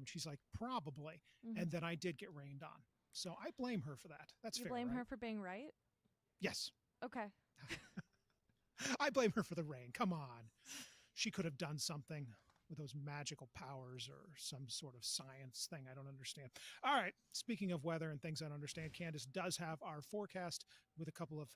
And she's like, probably. Mm-hmm. And then I did get rained on. So I blame her for that. That's You fair, blame right? her for being right? Yes. Okay. I blame her for the rain. Come on. She could have done something with those magical powers or some sort of science thing I don't understand. All right. Speaking of weather and things I don't understand, Candace does have our forecast with a couple of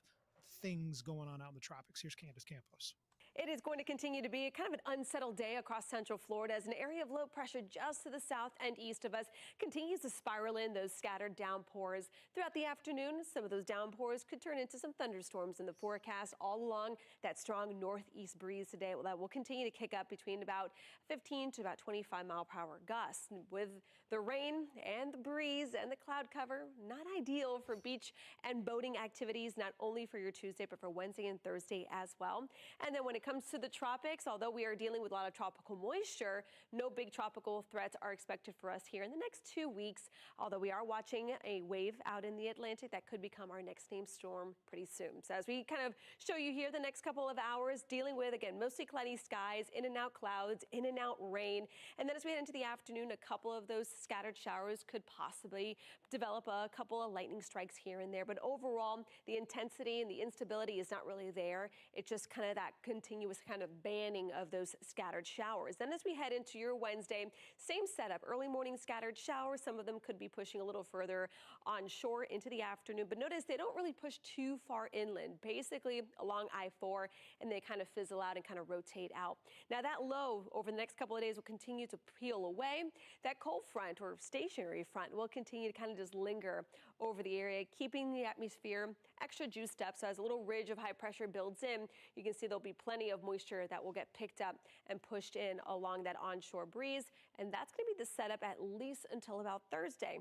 things going on out in the tropics. Here's Candace Campos. It is going to continue to be kind of an unsettled day across central Florida as an area of low pressure just to the south and east of us continues to spiral in those scattered downpours. Throughout the afternoon, some of those downpours could turn into some thunderstorms in the forecast all along that strong northeast breeze today that will continue to kick up between about 15 to about 25-mile-per-hour gusts. With the rain and the breeze and the cloud cover, not ideal for beach and boating activities, not only for your Tuesday, but for Wednesday and Thursday as well. And then when it comes to the tropics, although we are dealing with a lot of tropical moisture, no big tropical threats are expected for us here in the next 2 weeks, although we are watching a wave out in the Atlantic that could become our next named storm pretty soon. So as we kind of show you here the next couple of hours, dealing with, again, mostly cloudy skies, in and out clouds, in and out rain. And then as we head into the afternoon, a couple of those scattered showers could possibly develop a couple of lightning strikes here and there. But overall, the intensity and the instability is not really there. It's just kind of that continuous kind of banning of those scattered showers. Then as we head into your Wednesday, same setup, early morning scattered showers. Some of them could be pushing a little further onshore into the afternoon, but notice they don't really push too far inland, basically along I-4, and they kind of fizzle out and kind of rotate out. Now that low over the next couple of days will continue to peel away. That cold front or stationary front will continue to kind of just linger over the area, keeping the atmosphere extra juiced up. So as a little ridge of high pressure builds in, you can see there'll be plenty of moisture that will get picked up and pushed in along that onshore breeze. And that's going to be the setup at least until about Thursday.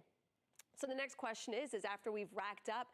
So the next question is after we've racked up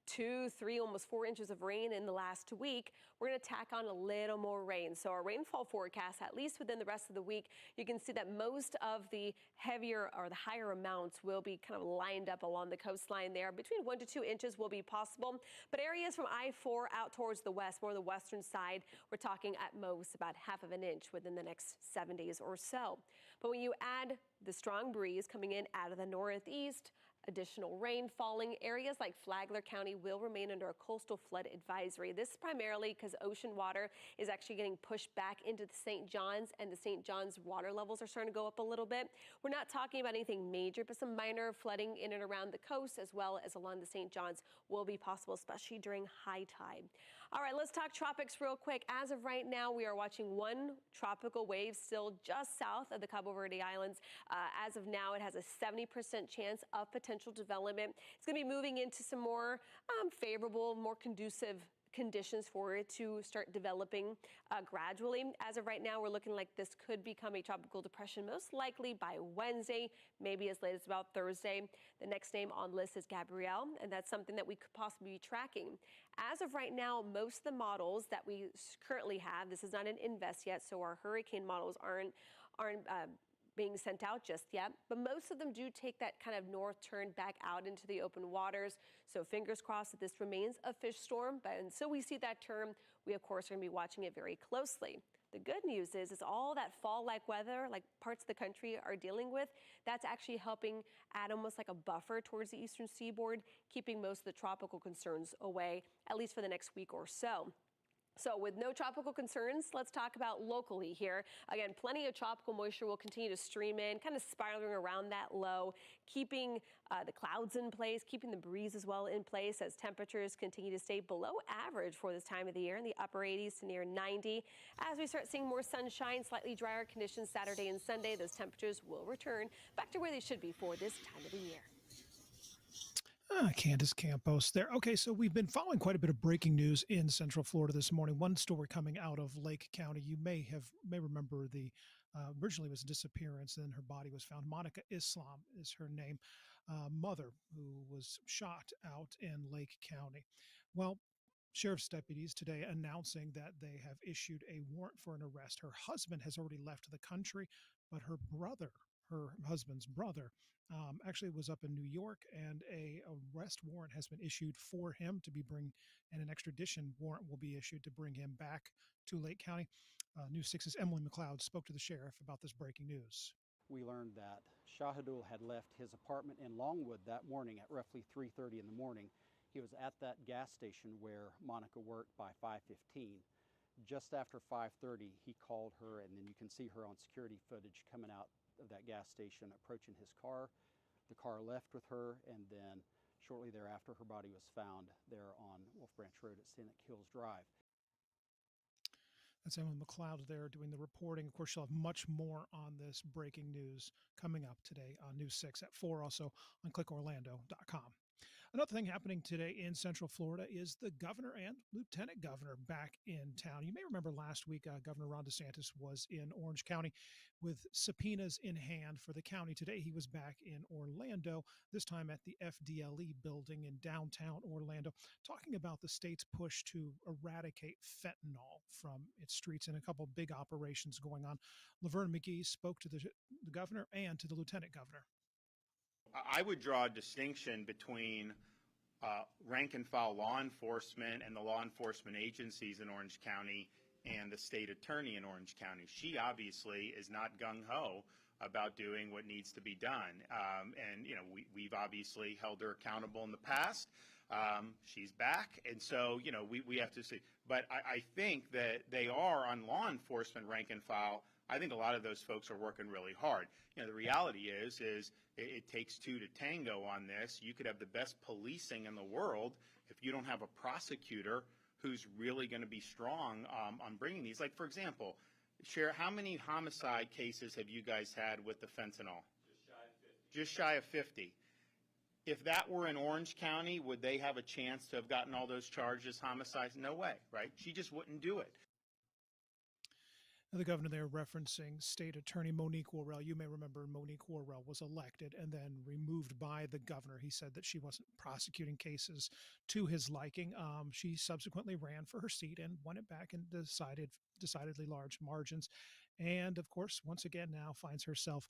2, 3, almost 4 inches of rain in the last week, we're going to tack on a little more rain. So our rainfall forecast, at least within the rest of the week, you can see that most of the heavier or the higher amounts will be kind of lined up along the coastline there. Between 1 to 2 inches will be possible. But areas from I-4 out towards the west, more the western side, we're talking at most about half of an inch within the next 7 days or so. But when you add the strong breeze coming in out of the northeast, additional rain falling, areas like Flagler County will remain under a coastal flood advisory. This is primarily because ocean water is actually getting pushed back into the St. Johns, and the St. Johns water levels are starting to go up a little bit. We're not talking about anything major, but some minor flooding in and around the coast as well as along the St. Johns will be possible, especially during high tide. All right, let's talk tropics real quick. As of right now, we are watching one tropical wave still just south of the Cabo Verde Islands. As of now, it has a 70% chance of potential development. It's going to be moving into some more favorable, more conducive conditions for it to start developing gradually. As of right now, we're looking like this could become a tropical depression, most likely by Wednesday, maybe as late as about Thursday. The next name on the list is Gabrielle, and that's something that we could possibly be tracking. As of right now, most of the models that we currently have, this is not an invest yet, so our hurricane models aren't being sent out just yet, but most of them do take that kind of north turn back out into the open waters. So fingers crossed that this remains a fish storm, but until we see that turn, we of course are going to be watching it very closely. The good news is all that fall-like weather, like parts of the country are dealing with, that's actually helping add almost like a buffer towards the eastern seaboard, keeping most of the tropical concerns away, at least for the next week or so. So with no tropical concerns, let's talk about locally here. Again, plenty of tropical moisture will continue to stream in, kind of spiraling around that low, keeping the clouds in place, keeping the breeze as well in place as temperatures continue to stay below average for this time of the year in the upper 80s to near 90. As we start seeing more sunshine, slightly drier conditions Saturday and Sunday, those temperatures will return back to where they should be for this time of the year. Candace Campos there. Okay, so we've been following quite a bit of breaking news in Central Florida this morning. One story coming out of Lake County. You may remember the originally was a disappearance, and then her body was found. Monica Islam is her name, mother who was shot out in Lake County. Well, sheriff's deputies today announcing that they have issued a warrant for an arrest. Her husband has already left the country, but her husband's brother, actually was up in New York, and a arrest warrant has been issued for him and an extradition warrant will be issued to bring him back to Lake County. News 6's Emily McLeod spoke to the sheriff about this breaking news. we learned that Shahidul had left his apartment in Longwood that morning at roughly 3:30 in the morning. He was at that gas station where Monica worked by 5:15. Just after 5:30, he called her, and then you can see her on security footage coming out of that gas station, approaching his car. The car left with her, and then shortly thereafter, her body was found there on Wolf Branch Road at Scenic Hills Drive. That's Emma McLeod there doing the reporting. Of course, she'll have much more on this breaking news coming up today on News 6 at 4, also on clickorlando.com. Another thing happening today in Central Florida is the governor and lieutenant governor back in town. You may remember last week, Governor Ron DeSantis was in Orange County with subpoenas in hand for the county. Today, he was back in Orlando, this time at the FDLE building in downtown Orlando, talking about the state's push to eradicate fentanyl from its streets and a couple of big operations going on. Laverne McGee spoke to the governor and to the lieutenant governor. I would draw a distinction between rank and file law enforcement and the law enforcement agencies in Orange County and the state attorney in Orange County. She obviously is not gung-ho about doing what needs to be done. And, you know, we've obviously held her accountable in the past. She's back. And so, you know, we have to see. But I think that they are on law enforcement rank and file. I think a lot of those folks are working really hard. You know, the reality is it takes two to tango on this. You could have the best policing in the world if you don't have a prosecutor who's really going to be strong on bringing these. Like, for example, Sheriff, how many homicide cases have you guys had with the fentanyl? Just shy of 50. If that were in Orange County, would they have a chance to have gotten all those charges, homicides? No way, right? She just wouldn't do it. The governor there referencing State Attorney Monique Worrell. You may remember Monique Worrell was elected and then removed by the governor. He said that she wasn't prosecuting cases to his liking. She subsequently ran for her seat and won it back in decidedly large margins. And of course, once again, now finds herself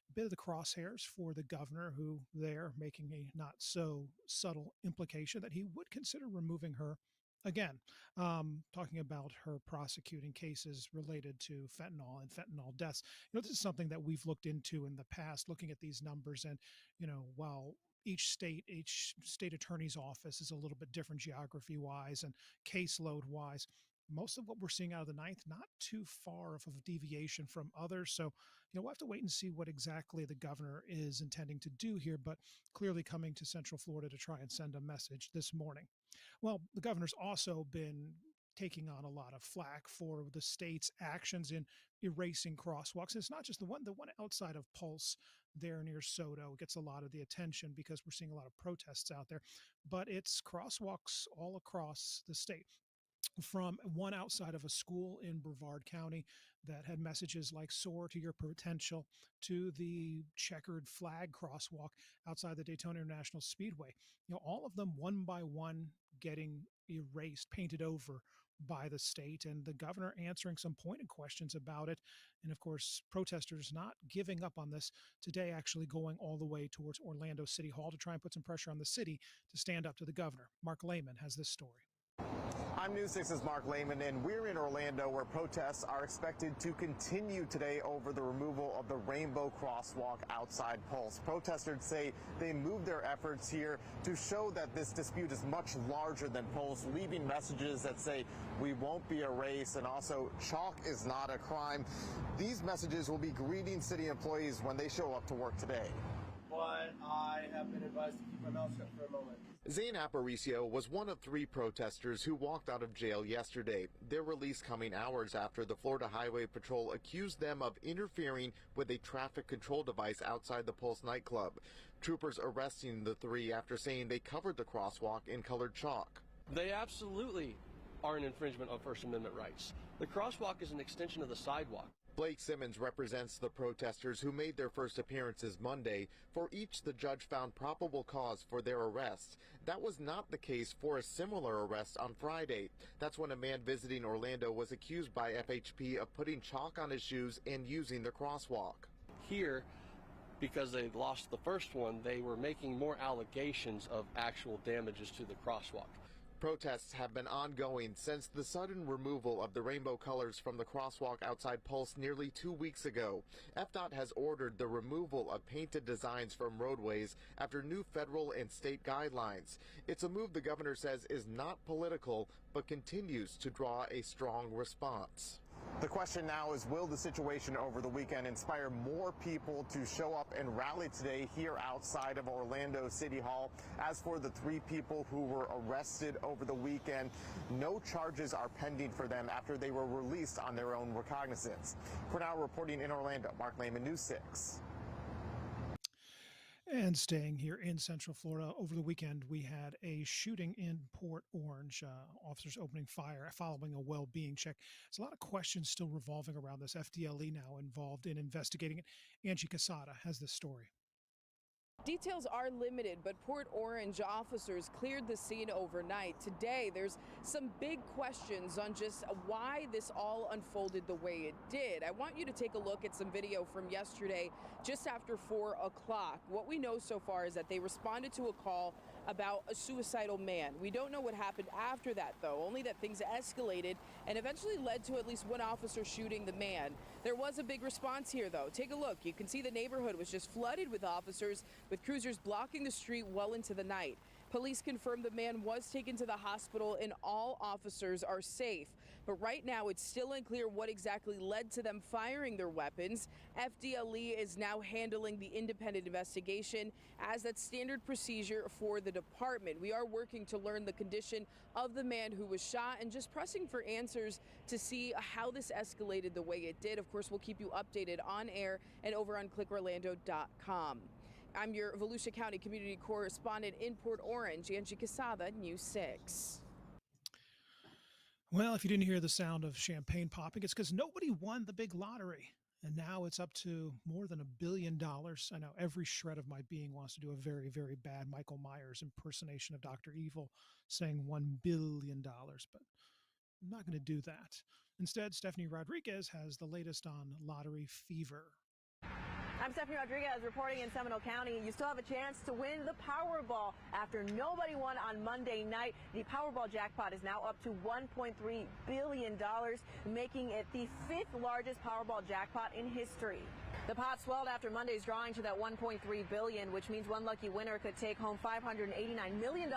a bit of the crosshairs for the governor, who there making a not so subtle implication that he would consider removing her again, talking about her prosecuting cases related to fentanyl and fentanyl deaths. You know, this is something that we've looked into in the past, looking at these numbers. And, you know, while each state attorney's office is a little bit different geography wise and caseload wise, most of what we're seeing out of the ninth, not too far of a deviation from others. So, you know, we'll have to wait and see what exactly the governor is intending to do here, but clearly coming to Central Florida to try and send a message this morning. Well, the governor's also been taking on a lot of flack for the state's actions in erasing crosswalks. It's not just the one outside of Pulse there near Soto gets a lot of the attention because we're seeing a lot of protests out there, but it's crosswalks all across the state. From one outside of a school in Brevard County that had messages like "soar to your potential" to the checkered flag crosswalk outside the Daytona International Speedway. You know, all of them one by one getting erased, painted over by the state, and the governor answering some pointed questions about it. And of course, protesters not giving up on this today, actually going all the way towards Orlando City Hall to try and put some pressure on the city to stand up to the governor. Mark Lehman has this story. I'm News 6's Mark Lehman, and we're in Orlando, where protests are expected to continue today over the removal of the rainbow crosswalk outside Pulse. Protesters say they moved their efforts here to show that this dispute is much larger than Pulse, leaving messages that say we won't be erased and also chalk is not a crime. These messages will be greeting city employees when they show up to work today. But I have been advised to keep my mouth shut for a moment. Zane Aparicio was one of 3 protesters who walked out of jail yesterday. Their release coming hours after the Florida Highway Patrol accused them of interfering with a traffic control device outside the Pulse nightclub. Troopers arresting the 3 after saying they covered the crosswalk in colored chalk. They absolutely are an infringement of First Amendment rights. The crosswalk is an extension of the sidewalk. Blake Simmons represents the protesters who made their first appearances Monday. For each, the judge found probable cause for their arrests. That was not the case for a similar arrest on Friday. That's when a man visiting Orlando was accused by FHP of putting chalk on his shoes and using the crosswalk. Here, because they lost the first one, they were making more allegations of actual damages to the crosswalk. Protests have been ongoing since the sudden removal of the rainbow colors from the crosswalk outside Pulse nearly 2 weeks ago. FDOT has ordered the removal of painted designs from roadways after new federal and state guidelines. It's a move the governor says is not political, but continues to draw a strong response. The question now is, will the situation over the weekend inspire more people to show up and rally today here outside of Orlando City Hall? As for the 3 people who were arrested over the weekend, no charges are pending for them after they were released on their own recognizance. For now, reporting in Orlando, Mark Lehman, News 6. And staying here in Central Florida, over the weekend, we had a shooting in Port Orange. Officers opening fire following a well-being check. There's a lot of questions still revolving around this. FDLE now involved in investigating it. Angie Casada has this story. Details are limited, but Port Orange officers cleared the scene overnight. Today, there's some big questions on just why this all unfolded the way it did. I want you to take a look at some video from yesterday, just after 4 o'clock. What we know so far is that they responded to a call about a suicidal man. We don't know what happened after that, though, only that things escalated and eventually led to at least one officer shooting the man. There was a big response here, though. Take a look. You can see the neighborhood was just flooded with officers, with cruisers blocking the street well into the night. Police confirmed the man was taken to the hospital and all officers are safe. But right now, it's still unclear what exactly led to them firing their weapons. FDLE is now handling the independent investigation as that's standard procedure for the department. We are working to learn the condition of the man who was shot and just pressing for answers to see how this escalated the way it did. Of course, we'll keep you updated on air and over on clickorlando.com. I'm your Volusia County community correspondent in Port Orange, Angie Casada, News 6. Well, if you didn't hear the sound of champagne popping, it's because nobody won the big lottery. And now it's up to more than $1 billion. I know every shred of my being wants to do a very, very bad Michael Myers impersonation of Dr. Evil saying $1 billion, but I'm not going to do that. Instead, Stephanie Rodriguez has the latest on lottery fever. I'm Stephanie Rodriguez reporting in Seminole County. You still have a chance to win the Powerball after nobody won on Monday night. The Powerball jackpot is now up to $1.3 billion, making it the 5th largest Powerball jackpot in history. The pot swelled after Monday's drawing to that $1.3 billion, which means one lucky winner could take home $589 million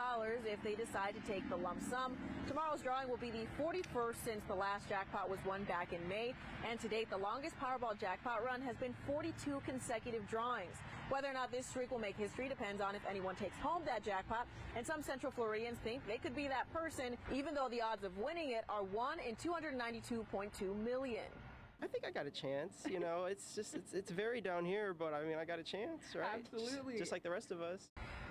if they decide to take the lump sum. Tomorrow's drawing will be the 41st since the last jackpot was won back in May. And to date, the longest Powerball jackpot run has been 42 consecutive drawings. Whether or not this streak will make history depends on if anyone takes home that jackpot. And some Central Floridians think they could be that person, even though the odds of winning it are 1 in 292.2 million. I think I got a chance, you know, it's very down here, but I mean, I got a chance, right? Absolutely. Just like the rest of us.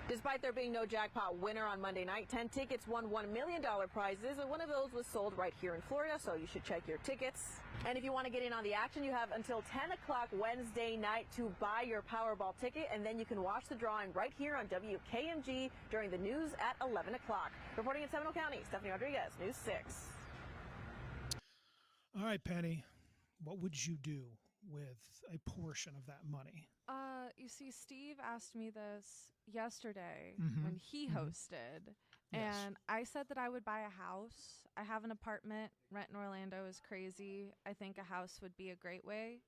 Despite there being no jackpot winner on Monday night, 10 tickets won $1 million prizes, and one of those was sold right here in Florida, so you should check your tickets. And if you want to get in on the action, you have until 10 o'clock Wednesday night to buy your Powerball ticket, and then you can watch the drawing right here on WKMG during the news at 11 o'clock. Reporting in Seminole County, Stephanie Rodriguez, News 6. All right, Penny. What would you do with a portion of that money? You see, Steve asked me this yesterday Mhm. when he hosted, Yes. and I said that I would buy a house. I have an apartment. Rent in Orlando is crazy. I think a house would be a great way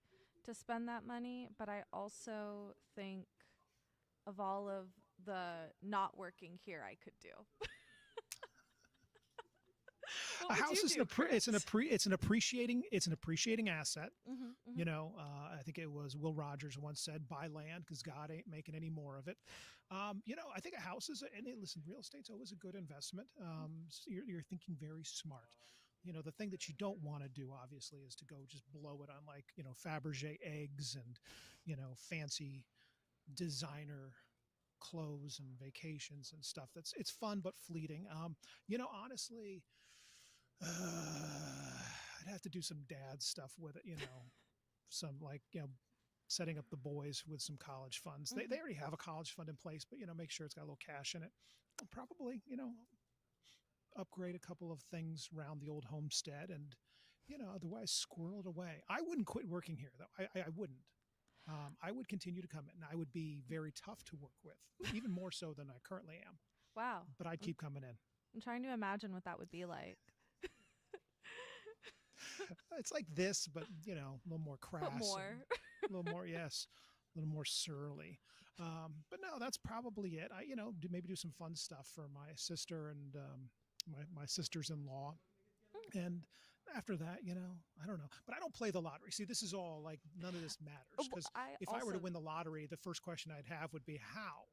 to spend that money, but I also think of all of the not working here I could do. A house is it's an appreciating asset. You know, I think it was Will Rogers once said, "Buy land because God ain't making any more of it." You know, I think a house is listen, real estate's always a good investment. So you're thinking very smart. You know, the thing that you don't want to do, obviously, is to go just blow it on Fabergé eggs and fancy designer clothes and vacations and stuff. It's fun but fleeting. Honestly, I'd have to do some dad stuff with it, some setting up the boys with some college funds. They already have a college fund in place, but make sure it's got a little cash in it. I'll probably, upgrade a couple of things around the old homestead and, otherwise squirrel it away. I wouldn't quit working here though. I wouldn't. I would continue to come in. I would be very tough to work with, even more so than I currently am. Wow. But I'd keep coming in. I'm trying to imagine what that would be like. It's like this, but a little more crass, But more. a little more, yes, a little more surly. But no, that's probably it. I, maybe do some fun stuff for my sister and my sisters-in-law, and after that, I don't know. But I don't play the lottery. See, this is all like none of this matters because if I were to win the lottery, the first question I'd have would be how,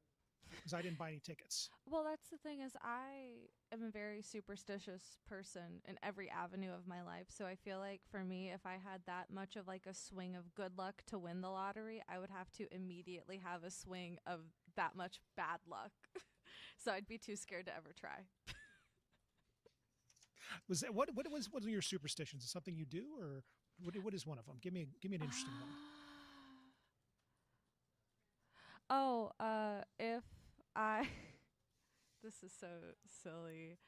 because I didn't buy any tickets. Well, that's the thing is I am a very superstitious person in every avenue of my life. So I feel like for me, if I had that much of like a swing of good luck to win the lottery, I would have to immediately have a swing of that much bad luck. So I'd be too scared to ever try. Was that what are your superstitions? Is it something you do, or what is one of them? Give me an interesting one. Oh, if I this is so silly.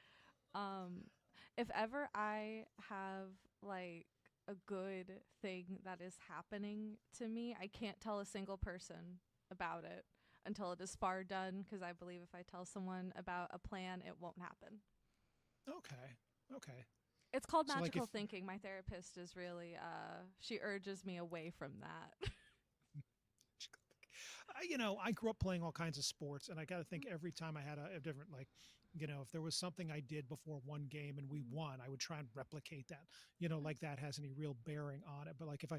If ever I have like a good thing that is happening to me, I can't tell a single person about it until it is far done, because I believe if I tell someone about a plan, it won't happen. Okay. It's called So, like, magical if- thinking. My therapist is really she urges me away from that. I grew up playing all kinds of sports, and I got to think every time I had a different, like, if there was something I did before one game and we won, I would try and replicate that, like that has any real bearing on it. But like if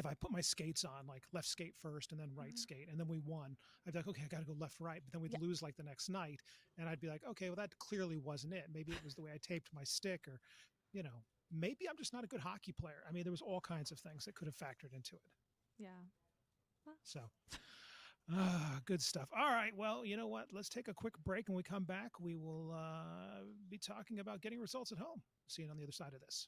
I put my skates on, like left skate first and then right skate, and then we won, I'd be like, okay, I got to go left, right. But then we'd lose like the next night. And I'd be like, okay, well, that clearly wasn't it. Maybe it was the way I taped my stick, or, maybe I'm just not a good hockey player. I mean, there was all kinds of things that could have factored into it. Yeah. So, good stuff. All right. Well, you know what? Let's take a quick break. When we come back, we will be talking about getting results at home. See you on the other side of this.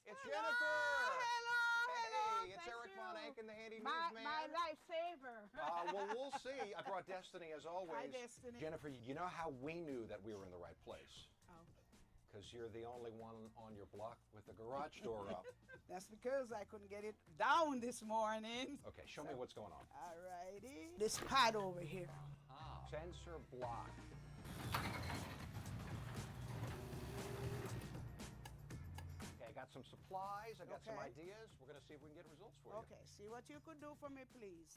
It's Jennifer! Hello. Hey, it's Thank Eric you. Von Anken, the handy My newsman. lifesaver. Well, we'll see. I brought Destiny as always. Hi, Destiny. Jennifer, you know how we knew that we were in the right place? Oh. Because you're the only one on your block with the garage door up. That's because I couldn't get it down this morning. Okay, show me what's going on. All righty. This pad over here. Sensor block. Okay, I got some supplies. I got some Okay. ideas. We're going to see if we can get results for you. Okay, see what you could do for me, please.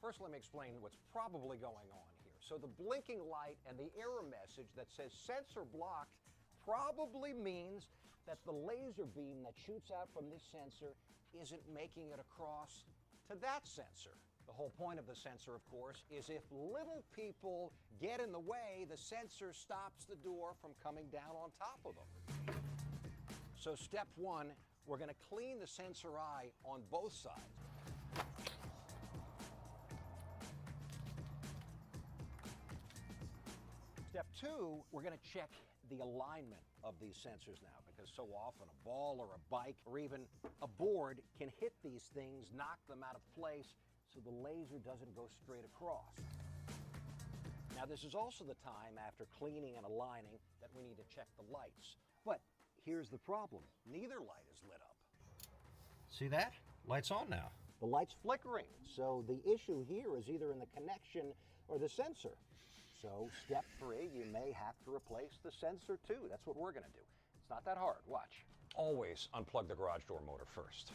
First, let me explain what's probably going on here. So the blinking light and the error message that says sensor blocked probably means that the laser beam that shoots out from this sensor isn't making it across to that sensor. The whole point of the sensor, of course, is if little people get in the way, the sensor stops the door from coming down on top of them. So step one, we're going to clean the sensor eye on both sides. Step two, we're going to check the alignment of these sensors now, because so often a ball or a bike or even a board can hit these things, knock them out of place, so the laser doesn't go straight across. Now, this is also the time after cleaning and aligning that we need to check the lights. But here's the problem. Neither light is lit up. See that? Light's on now. The light's flickering. So the issue here is either in the connection or the sensor. So step three, you may have to replace the sensor too. That's what we're going to do. It's not that hard. Watch. Always unplug the garage door motor first.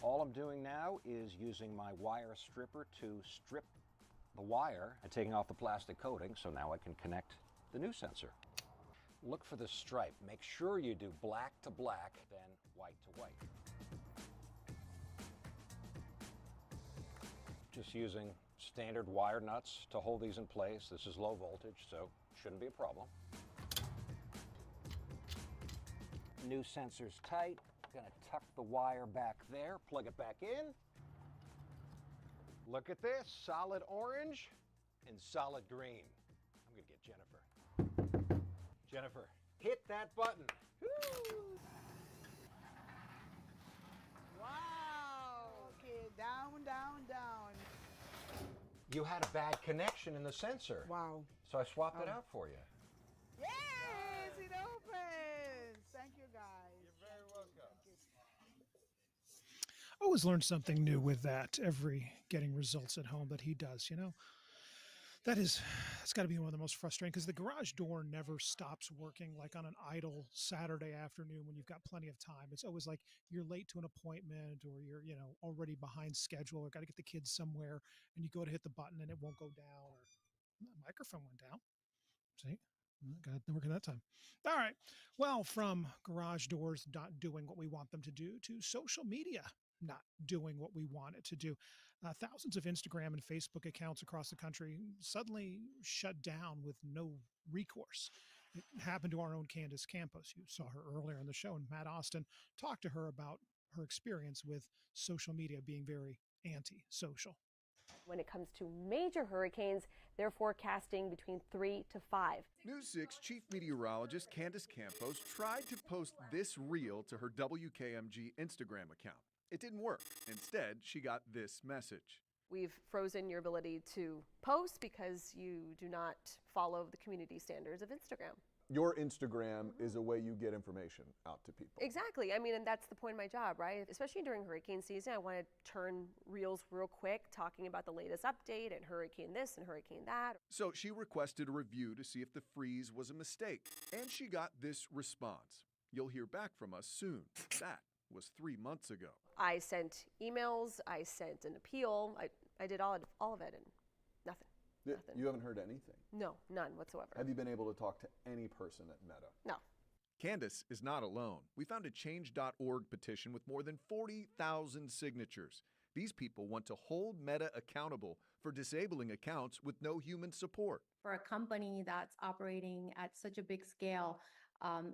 All I'm doing now is using my wire stripper to strip the wire and taking off the plastic coating, so now I can connect the new sensor. Look for the stripe. Make sure you do black to black, then white to white. Just using standard wire nuts to hold these in place. This is low voltage, so shouldn't be a problem. New sensor's tight. Gonna tuck the wire back there, plug it back in. Look at this, solid orange and solid green. I'm gonna get Jennifer. Jennifer, hit that button. Woo! Wow. Okay, down, down, down. You had a bad connection in the sensor. Wow. So I swapped it out for you. Yes, it opens. Thank you, guys. You're very welcome. Always learn something new with that. Every getting results at home that he does, you know. It's got to be one of the most frustrating because the garage door never stops working like on an idle Saturday afternoon when you've got plenty of time. It's always like you're late to an appointment or you're, already behind schedule or got to get the kids somewhere and you go to hit the button and it won't go down or the microphone went down. See? Got it working that time. All right. Well, from garage doors not doing what we want them to do to social media not doing what we want it to do. Thousands of Instagram and Facebook accounts across the country suddenly shut down with no recourse. It happened to our own Candace Campos. You saw her earlier in the show, and Matt Austin talked to her about her experience with social media being very anti-social. When it comes to major hurricanes, they're forecasting between 3 to 5. News 6 chief meteorologist Candace Campos tried to post this reel to her WKMG Instagram account. It didn't work. Instead, she got this message. We've frozen your ability to post because you do not follow the community standards of Instagram. Your Instagram is a way you get information out to people. Exactly. I mean, and that's the point of my job, right? Especially during hurricane season, I want to turn reels real quick, talking about the latest update and hurricane this and hurricane that. So she requested a review to see if the freeze was a mistake. And she got this response. You'll hear back from us soon. That was 3 months ago. I sent emails, I sent an appeal, I did all of it and nothing. Nothing. You haven't heard anything? No, none whatsoever. Have you been able to talk to any person at Meta? No. Candace is not alone. We found a change.org petition with more than 40,000 signatures. These people want to hold Meta accountable for disabling accounts with no human support. For a company that's operating at such a big scale,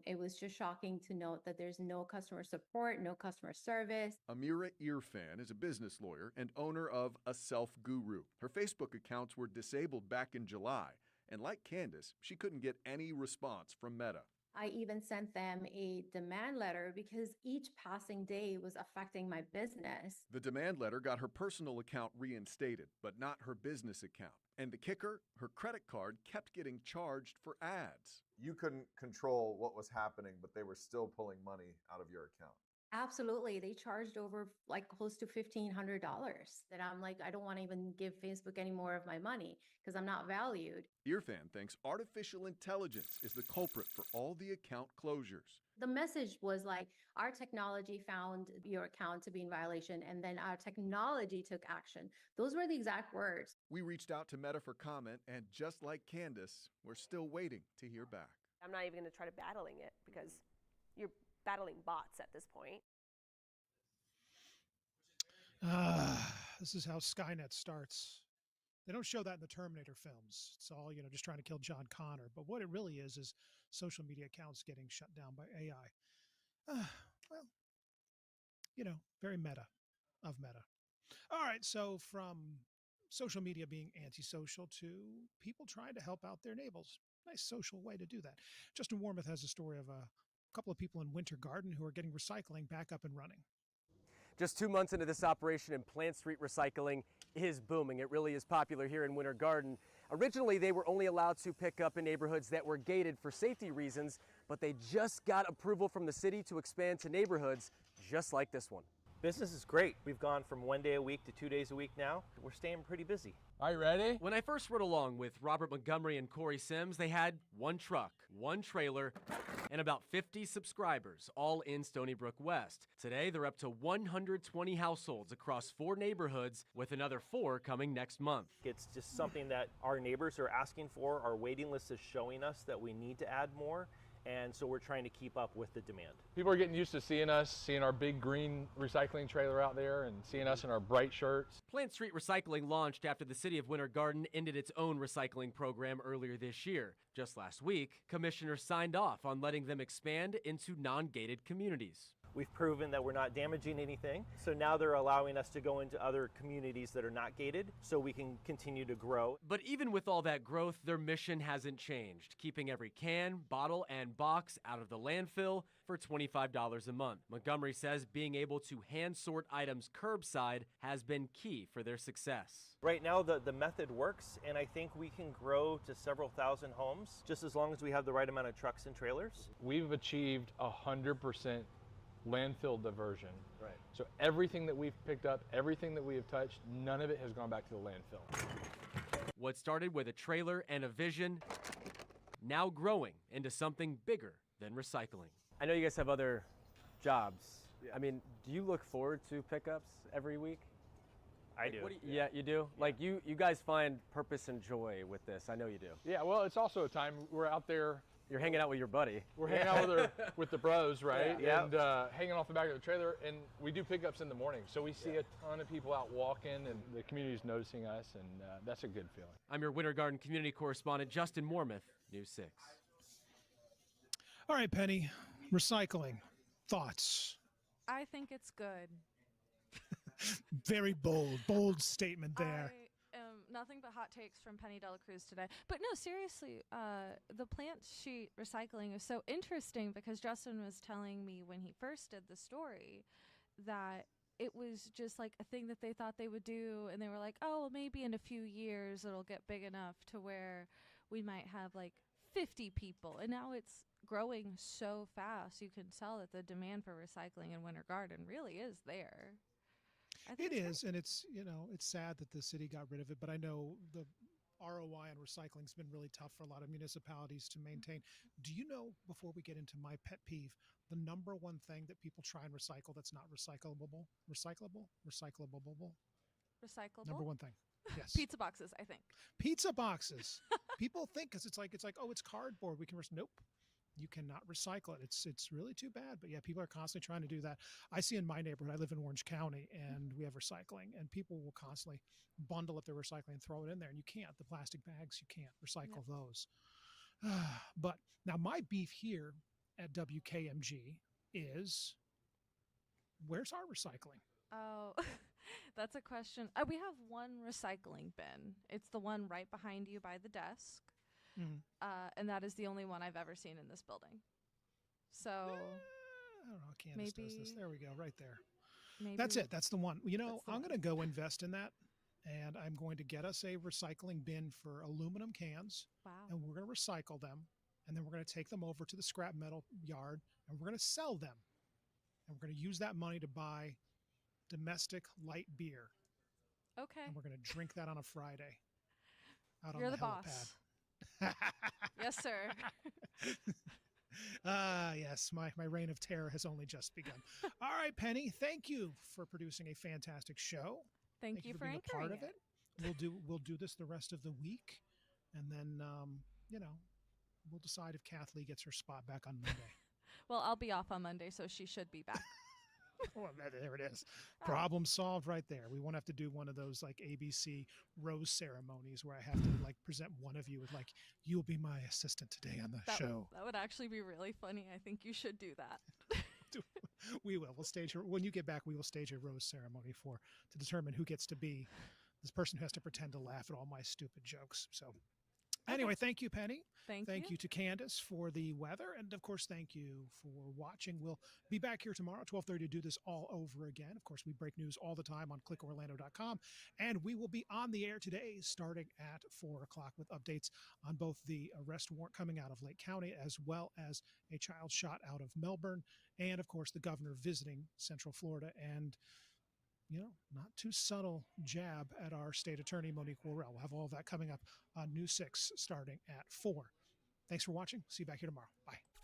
it was just shocking to note that there's no customer support, no customer service. Amira Irfan is a business lawyer and owner of A Self Guru. Her Facebook accounts were disabled back in July, and like Candace, she couldn't get any response from Meta. I even sent them a demand letter because each passing day was affecting my business. The demand letter got her personal account reinstated, but not her business account. And the kicker, her credit card kept getting charged for ads. You couldn't control what was happening, but they were still pulling money out of your account. Absolutely. They charged over like close to $1,500 that I'm like, I don't want to even give Facebook any more of my money because I'm not valued. Irfan thinks artificial intelligence is the culprit for all the account closures. The message was like, our technology found your account to be in violation, and then our technology took action. Those were the exact words. We reached out to Meta for comment, and just like Candace, we're still waiting to hear back. I'm not even going to try to battling it because you're battling bots at this point. This is how Skynet starts. They don't show that in the Terminator films. It's all, just trying to kill John Connor. But what it really is social media accounts getting shut down by AI. Very meta of Meta. All right, so from social media being antisocial to people trying to help out their neighbors. Nice social way to do that. Justin Warmoth has a story of a couple of people in Winter Garden who are getting recycling back up and running. Just 2 months into this operation, and Plant Street recycling is booming. It really is popular here in Winter Garden. Originally, they were only allowed to pick up in neighborhoods that were gated for safety reasons, but they just got approval from the city to expand to neighborhoods just like this one. Business is great. We've gone from 1 day a week to 2 days a week now. We're staying pretty busy. Are you ready? When I first rode along with Robert Montgomery and Corey Sims, they had one truck, one trailer, and about 50 subscribers, all in Stony Brook West. Today, they're up to 120 households across 4 neighborhoods, with another 4 coming next month. It's just something that our neighbors are asking for. Our waiting list is showing us that we need to add more. And so we're trying to keep up with the demand. People are getting used to seeing us, seeing our big green recycling trailer out there and seeing us in our bright shirts. Plant Street Recycling launched after the city of Winter Garden ended its own recycling program earlier this year. Just last week, commissioners signed off on letting them expand into non-gated communities. We've proven that we're not damaging anything. So now they're allowing us to go into other communities that are not gated so we can continue to grow. But even with all that growth, their mission hasn't changed, keeping every can, bottle, and box out of the landfill for $25 a month. Montgomery says being able to hand sort items curbside has been key for their success. Right now the method works, and I think we can grow to several thousand homes just as long as we have the right amount of trucks and trailers. We've achieved 100% landfill diversion. Right. So everything that we've picked up, everything that we have touched, none of it has gone back to the landfill. What started with a trailer and a vision, now growing into something bigger than recycling. I know you guys have other jobs. I mean, do you look forward to pickups every week? I do. Yeah, you do? Yeah. Like you guys find purpose and joy with this. I know you do. Yeah, well, it's also a time we're out there. You're hanging out with your buddy. We're hanging out with the bros, right? Yeah. And hanging off the back of the trailer. And we do pickups in the morning. So we see a ton of people out walking, and the community's noticing us, and that's a good feeling. I'm your Winter Garden community correspondent, Justin Mormouth, News 6. All right, Penny, recycling. Thoughts? I think it's good. Very bold statement there. Nothing but hot takes from Penny Dela Cruz today. But no, seriously, the plant sheet recycling is so interesting because Justin was telling me when he first did the story that it was just like a thing that they thought they would do, and they were like, oh, well, maybe in a few years it'll get big enough to where we might have like 50 people. And now it's growing so fast, you can tell that the demand for recycling in Winter Garden really is there. It is, and it's, it's sad that the city got rid of it, but I know the ROI on recycling has been really tough for a lot of municipalities to maintain. Do you know, before we get into my pet peeve, the number one thing that people try and recycle that's not recyclable? Recyclable? Number one thing. Yes. Pizza boxes, I think. Pizza boxes. People think, because it's like, oh, it's cardboard. We can, nope. You cannot recycle it. It's really too bad. But yeah, people are constantly trying to do that. I see in my neighborhood, I live in Orange County, and we have recycling, and people will constantly bundle up their recycling and throw it in there, and you can't. The plastic bags, you can't recycle those. But now my beef here at WKMG is, where's our recycling? Oh, that's a question. We have one recycling bin. It's the one right behind you by the desk. Mm-hmm. And that is the only one I've ever seen in this building. So I don't know. Candace does this. There we go, right there. Maybe That's it. That's the one. I'm going to go invest in that, and I'm going to get us a recycling bin for aluminum cans. Wow. And we're going to recycle them, and then we're going to take them over to the scrap metal yard, and we're going to sell them. And we're going to use that money to buy domestic light beer. Okay. And we're going to drink that on a Friday. You're on the helipad. boss. Yes, sir. Yes, my reign of terror has only just begun. All right, Penny, thank you for producing a fantastic show. Thank you for being a part anchoring of it. We'll do this the rest of the week, and then we'll decide if Kathleen gets her spot back on Monday. Well, I'll be off on Monday, so she should be back. Well, there it is. Problem solved right there. We won't have to do one of those like ABC rose ceremonies where I have to like present one of you with like, you'll be my assistant today on the show. That would actually be really funny. I think you should do that. We will. We'll stage her. When you get back, we will stage a rose ceremony to determine who gets to be this person who has to pretend to laugh at all my stupid jokes. So Anyway, thank you, Penny. Thank you to Candace for the weather. And of course, thank you for watching. We'll be back here tomorrow, 12:30, to do this all over again. Of course, we break news all the time on clickorlando.com. And we will be on the air today starting at 4 o'clock with updates on both the arrest warrant coming out of Lake County as well as a child shot out of Melbourne. And of course, the governor visiting Central Florida and not too subtle jab at our state attorney, Monique Worrell. We'll have all of that coming up on News 6 starting at 4. Thanks for watching. See you back here tomorrow. Bye.